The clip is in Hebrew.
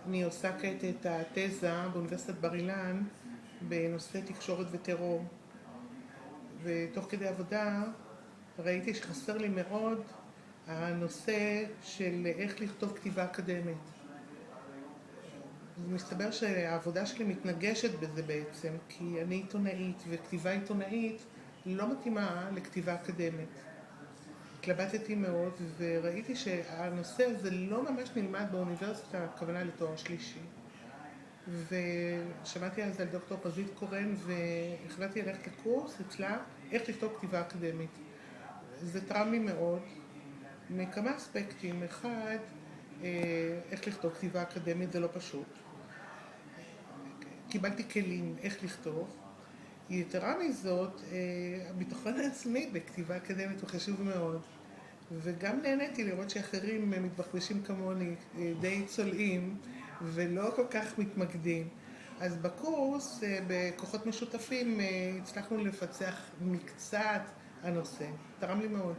אני עושה כעת את התזה באוניברסיטת בר אילן בנושא תקשורת וטרור. ותוך כדי עבודה ראיתי שחסר לי מאוד הנושא של איך לכתוב כתיבה אקדמית. אז מסתבר שהעבודה שלי מתנגשת בזה בעצם, כי אני עיתונאית, וכתיבה עיתונאית לא מתאימה לכתיבה אקדמית. התלבטתי מאוד וראיתי שהנושא הזה לא ממש נלמד באוניברסיטה, הכוונה לתואר שלישי. ושמעתי אז על דוקטור פזית קורן והחלטתי ללכת לקורס אצלה איך לכתוב כתיבה אקדמית. זה תרם לי מאוד מכמה אספקטים. אחד, איך לכתוב כתיבה אקדמית זה לא פשוט. קיבלתי כלים איך לכתוב. יתרה מזאת, הביטחון העצמי בכתיבה אקדמית הוא חשוב מאוד. וגם נהניתי לראות שאחרים מתבחבשים כמוני, די צולעים ולא כל כך מתמקדים. אז בקורס, בכוחות משותפים, הצלחנו לפצח מקצת הנושא. תרם לי מאוד.